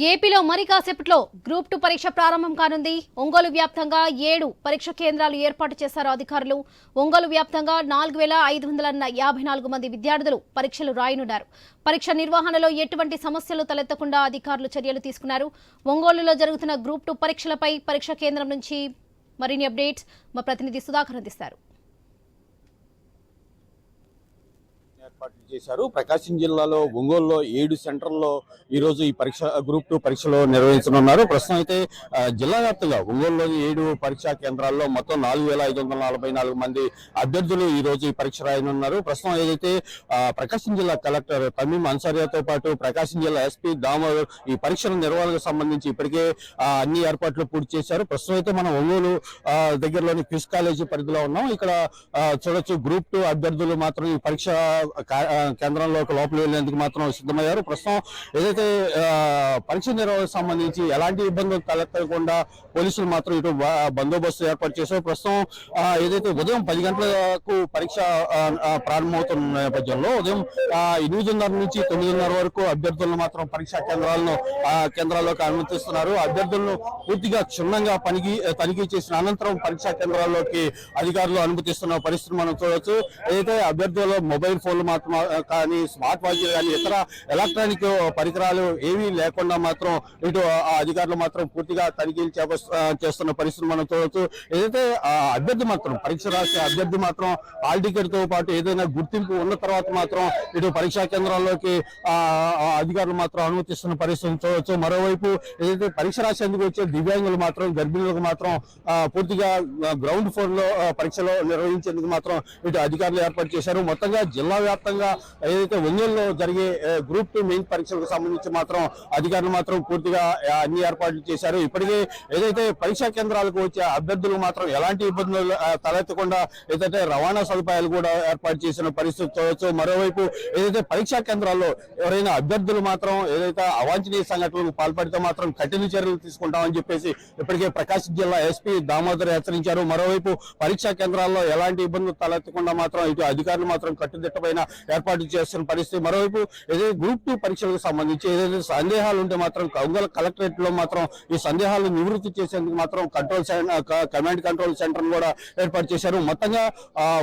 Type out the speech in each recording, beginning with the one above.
ఏపీలో మరి కాసేపట్లో గ్రూప్ 2 పరీక్ష ప్రారంభం కానుంది. ఒంగోలు వ్యాప్తంగా 7 పరీక్ష కేంద్రాలు ఏర్పాటు చేశారు అధికారులు. ఒంగోలు వ్యాప్తంగా 4554 మంది విద్యార్థులు పరీక్షలు రాయనున్నారు. పరీక్ష నిర్వహణలో ఎటువంటి సమస్యలు తలెత్తకుండా అధికారులు చర్యలు తీసుకున్నారు. ఒంగోలులో జరుగుతున్న గ్రూప్ 2 పరీక్షలపై పరీక్ష కేంద్రం నుంచి మరిన్ని అప్డేట్స్ మా ప్రతినిధి సుధాకర్ అందిస్తారు. ఏర్పాట్లు చేశారు. ప్రకాశం జిల్లాలో ఒంగోలులో 7 సెంటర్లలో ఈ రోజు ఈ పరీక్ష గ్రూప్ 2 పరీక్షలు నిర్వహించనున్నారు. ప్రస్తుతం అయితే జిల్లా వ్యాప్తంగా ఒంగోలులోని 7 పరీక్షా కేంద్రాల్లో మొత్తం 4544 మంది అభ్యర్థులు ఈ రోజు ఈ పరీక్ష రాయనున్నారు. ప్రస్తుతం ఏదైతే ప్రకాశం జిల్లా కలెక్టర్ తమీం అన్సారియాతో పాటు ప్రకాశం జిల్లా ఎస్పీ దామోదర్ ఈ పరీక్షల నిర్వహణకు సంబంధించి ఇప్పటికే అన్ని ఏర్పాట్లు పూర్తి చేశారు. ప్రస్తుతం అయితే మనం ఒంగోలు దగ్గరలోని క్విజ్ కాలేజీ పరిధిలో ఉన్నాం. ఇక్కడ చూడొచ్చు గ్రూప్ 2 అభ్యర్థులు మాత్రం ఈ పరీక్ష కేంద్రంలోకి లోపల వెళ్లేందుకు మాత్రం సిద్ధమయ్యారు. ప్రస్తుతం ఏదైతే పరీక్ష నిర్వహణకు సంబంధించి ఎలాంటి ఇబ్బందులు తలెత్తకుండా పోలీసులు మాత్రం ఇటు బందోబస్తు ఏర్పాటు చేశారు. ప్రస్తుతం ఏదైతే ఉదయం 10 గంటలకు పరీక్ష ప్రారంభమవుతున్న నేపథ్యంలో ఉదయం 8:30 నుంచి 9:30 వరకు అభ్యర్థులను మాత్రం పరీక్షా కేంద్రాల్లోకి అనుమతిస్తున్నారు. అభ్యర్థులను పూర్తిగా క్షుణ్ణంగా తనిఖీ చేసిన అనంతరం పరీక్షా కేంద్రాల్లోకి అధికారులు అనుమతిస్తున్న పరిస్థితి మనం చూడవచ్చు. ఏదైతే అభ్యర్థుల మొబైల్ ఫోన్లు మాత్రం కానీ స్మార్ట్ వాచ్ కానీ ఇతర ఎలక్ట్రానిక్ పరికరాలు ఏవీ లేకుండా మాత్రం ఇటు అధికారులు మాత్రం పూర్తిగా తనిఖీలు చేస్తున్న పరిస్థితి మనం చూడవచ్చు. ఏదైతే అభ్యర్థి మాత్రం పరీక్ష రాసే అభ్యర్థి మాత్రం హాల్ టికెట్ తో పాటు ఏదైనా గుర్తింపు ఉన్న తర్వాత మాత్రం ఇటు పరీక్షా కేంద్రాల్లోకి అధికారులు మాత్రం అనుమతిస్తున్న పరిస్థితి చూడవచ్చు. మరోవైపు ఏదైతే పరీక్ష రాసేందుకు వచ్చే దివ్యాంగులు మాత్రం గర్భిణులకు మాత్రం పూర్తిగా గ్రౌండ్ ఫ్లోర్ లో పరీక్షలు నిర్వహించేందుకు మాత్రం ఇటు అధికారులు ఏర్పాటు చేశారు. మొత్తంగా జిల్లా వ్యాప్తంగా ఏదైతే ఒంగోలులో జరిగే గ్రూప్ 2 మెయిన్ పరీక్షలకు సంబంధించి మాత్రం అధికారులు మాత్రం పూర్తిగా అన్ని ఏర్పాట్లు చేశారు. ఇప్పటికే ఏదైతే పరీక్షా కేంద్రాలకు వచ్చే అభ్యర్థులు మాత్రం ఎలాంటి ఇబ్బందులు తలెత్తకుండా ఏదైతే రవాణా సదుపాయాలు కూడా ఏర్పాటు చేసిన పరిస్థితి చూడవచ్చు. మరోవైపు ఏదైతే పరీక్షా కేంద్రాల్లో ఎవరైనా అభ్యర్థులు మాత్రం ఏదైతే అవాంఛనీయ సంఘటనలకు పాల్పడితే మాత్రం కఠిన చర్యలు తీసుకుంటామని చెప్పేసి ఇప్పటికే ప్రకాశం జిల్లా ఎస్పీ దామోదర్ హెచ్చరించారు. మరోవైపు పరీక్షా కేంద్రాల్లో ఎలాంటి ఇబ్బందులు తలెత్తకుండా మాత్రం ఇటు అధికారులు మాత్రం కట్టుదిట్టమైన ఏర్పాటు చేస్తున్న పరిస్థితి. మరోవైపు ఏదైతే గ్రూప్ 2 పరీక్షలకు సంబంధించి ఏదైతే సందేహాలు ఉంటే మాత్రం ఒంగోలు కలెక్టరేట్ లో మాత్రం ఈ సందేహాలను నివృత్తి చేసేందుకు మాత్రం కమాండ్ కంట్రోల్ సెంటర్ కూడా ఏర్పాటు చేశారు. మొత్తంగా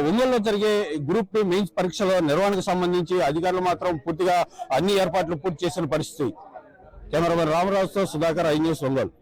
ఒంగోలులో జరిగే గ్రూప్ 2 మెయిన్స్ పరీక్షల నిర్వహణకు సంబంధించి అధికారులు మాత్రం పూర్తిగా అన్ని ఏర్పాట్లు పూర్తి చేసిన పరిస్థితి. కెమెరామెన్ రామరాజుతో సుధాకర్, ఐ న్యూస్, ఒంగోలు.